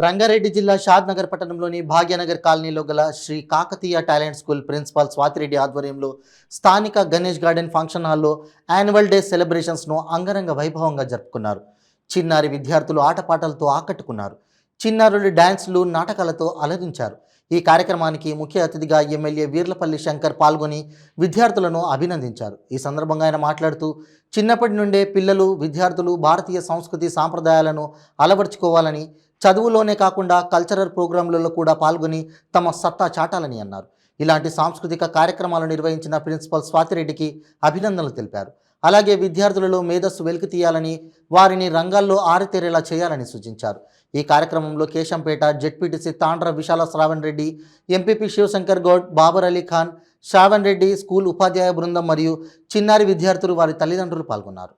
రంగారెడ్డి జిల్లా షాద్నగర్ పట్టణంలోని భాగ్యనగర్ కాలనీలో గల Shri Kakatiya talent school principal Swathi Reddy ఆధ్వర్యంలో స్థానిక గణేష్ గార్డెన్ ఫంక్షన్ హాల్లో యాన్యువల్ డే సెలబ్రేషన్స్ను అంగరంగ వైభవంగా జరుపుకున్నారు. చిన్నారి విద్యార్థులు ఆటపాటలతో ఆకట్టుకున్నారు. చిన్నారులు డ్యాన్స్లు, నాటకాలతో అలరించారు. ఈ కార్యక్రమానికి ముఖ్య అతిథిగా ఎమ్మెల్యే వీర్లపల్లి శంకర్ పాల్గొని విద్యార్థులను అభినందించారు. ఈ సందర్భంగా ఆయన మాట్లాడుతూ, చిన్నప్పటి నుండే పిల్లలు, విద్యార్థులు భారతీయ సంస్కృతి సాంప్రదాయాలను అలవర్చుకోవాలని, చదువులోనే కాకుండా కల్చరల్ ప్రోగ్రాంలలో కూడా పాల్గొని తమ సత్తా చాటాలని అన్నారు. ఇలాంటి సాంస్కృతిక కార్యక్రమాలు నిర్వహించిన ప్రిన్సిపల్ స్వాతిరెడ్డికి అభినందనలు తెలిపారు. అలాగే విద్యార్థులలో మేధస్సు వెలికి తీయాలని, వారిని రంగాల్లో ఆరితేరేలా చేయాలని సూచించారు. ఈ కార్యక్రమంలో కేశంపేట జెడ్పీటీసీ తాండ్ర విశాల శ్రావణ్ రెడ్డి, ఎంపీపీ శివశంకర్ గౌడ్, బాబర్ అలీ ఖాన్, శ్రావణ్ రెడ్డి, స్కూల్ ఉపాధ్యాయ బృందం మరియు చిన్నారి విద్యార్థులు, వారి తల్లిదండ్రులు పాల్గొన్నారు.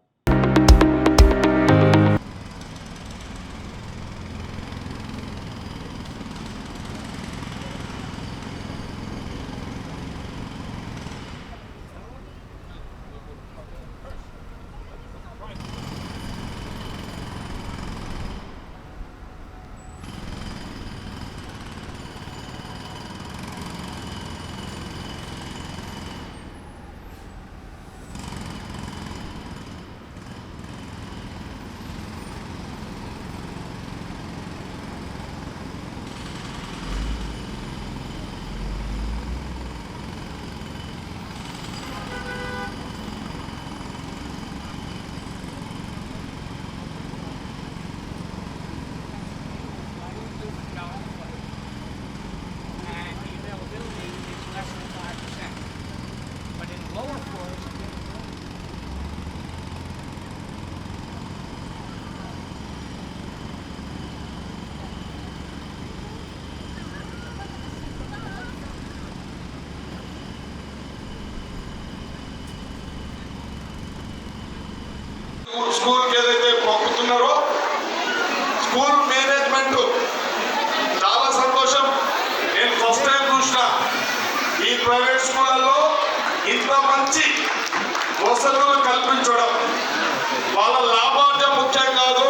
స్కూల్కి ఏదైతే పంపుతున్నారో స్కూల్ మేనేజ్మెంట్ చాలా సంతోషం. నేను ఫస్ట్ టైం చూసిన ఈ ప్రైవేట్ స్కూళ్ళల్లో ఇంత మంచి వసతులు కల్పించడం. వాళ్ళ లాభార్థం ముఖ్యం కాదు,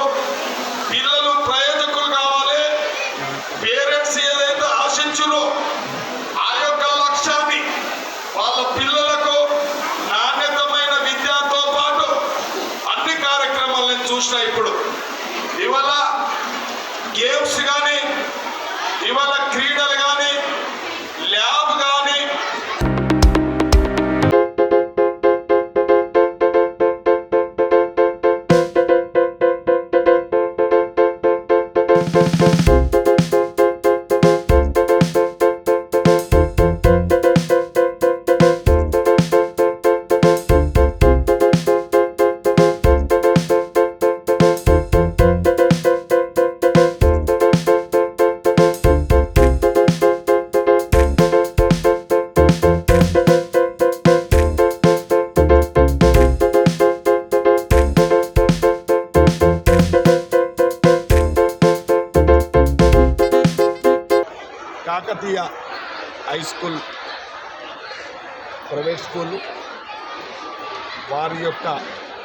పిల్లలు ప్రయోజకులు కావాలి. పేరెంట్స్ ఏదైతే ఆశించురో ఆ యొక్క లక్ష్యాన్ని వాళ్ళ పిల్లలకు నాణ్యతమైన విద్యతో పాటు అన్ని కార్యక్రమాలను చూసినా ఇప్పుడు ఇవాళ గేమ్స్ కానీ, ఇవాళ క్రీడలు కానీ, ల్యాబ్ కానీ, Kakatiya high school private school వారి యొక్క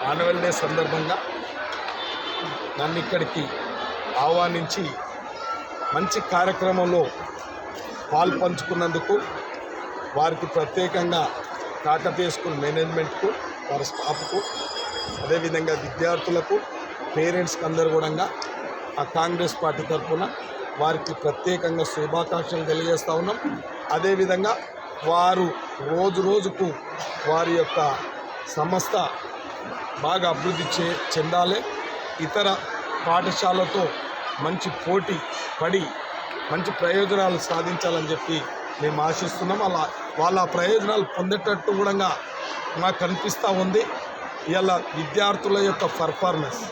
యాన్యువల్ డే సందర్భంగా నన్ను ఇక్కడికి ఆహ్వానించి మంచి కార్యక్రమంలో పాల్పంచుకున్నందుకు వారికి ప్రత్యేకంగా కాకతీయ స్కూల్ మేనేజ్మెంట్కు, వారి స్టాఫ్కు, అదేవిధంగా విద్యార్థులకు, పేరెంట్స్కి అందరూ కూడా ఆ కాంగ్రెస్ పార్టీ తరఫున వారికి ప్రత్యేకంగా శుభాకాంక్షలు తెలియజేస్తూ ఉన్నాం. అదేవిధంగా వారు రోజు రోజుకు వారి యొక్క సంస్థ బాగా అభివృద్ధి చెందాలి, ఇతర పాఠశాలతో మంచి పోటీ పడి మంచి ప్రయోజనాలు సాధించాలని చెప్పి మేము ఆశిస్తున్నాం. అలా వాళ్ళ ప్రయోజనాలు పొందేటట్టు కూడా నాకు కనిపిస్తూ ఉంది. ఇలా విద్యార్థుల యొక్క పర్ఫార్మెన్స్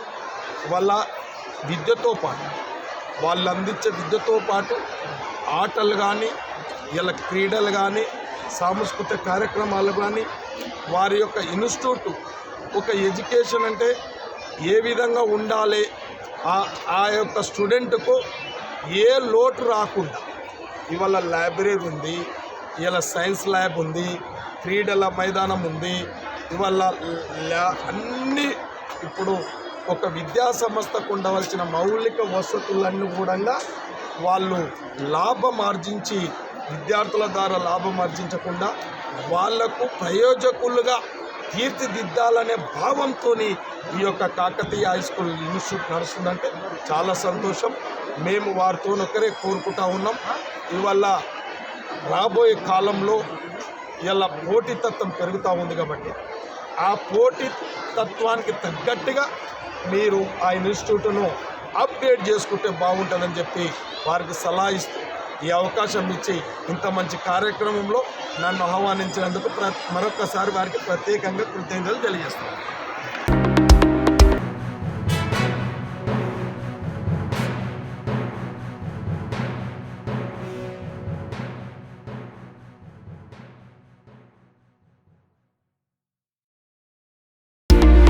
వల్ల విద్యతో పాటు, వాళ్ళు అందించే విద్యతో పాటు ఆటలు కానీ, ఇలా క్రీడలు కానీ, సాంస్కృతిక కార్యక్రమాలు కానీ, వారి యొక్క ఇన్స్టిట్యూట్ ఒక ఎడ్యుకేషన్ అంటే ఏ విధంగా ఉండాలి, ఆ యొక్క స్టూడెంట్కు ఏ లోటు రాకుండా ఇవాళ లైబ్రరీ ఉంది, ఇలా సైన్స్ ల్యాబ్ ఉంది, క్రీడల మైదానం ఉంది, ఇవాళ అన్నీ ఇప్పుడు ఒక విద్యా సంస్థకు ఉండవలసిన మౌలిక వసతులన్నీ కూడా వాళ్ళు లాభం ఆర్జించి విద్యార్థుల ద్వారా లాభం ఆర్జించకుండా వాళ్లకు ప్రయోజకులుగా తీర్చిదిద్దాలనే భావంతో ఈ యొక్క కాకతీయ హై స్కూల్ ఇన్స్టిట్యూట్ నడుస్తుందంటే చాలా సంతోషం. మేము వారితో ఒకరే కోరుకుంటా ఉన్నాం. ఇవల్ల రాబోయే కాలంలో ఇలా పోటీతత్వం పెరుగుతూ ఉంది కాబట్టి ఆ పోటీతత్వానికి తగ్గట్టుగా మీరు ఆ ఇన్స్టిట్యూట్ను అప్గ్రేడ్ చేసుకుంటే బాగుంటుందని చెప్పి వారికి సలహా ఇస్తూ ఈ అవకాశం ఇచ్చి ఇంత మంచి కార్యక్రమంలో నన్ను ఆహ్వానించినందుకు మరొకసారి వారికి ప్రత్యేకంగా కృతజ్ఞతలు తెలియజేస్తున్నాను.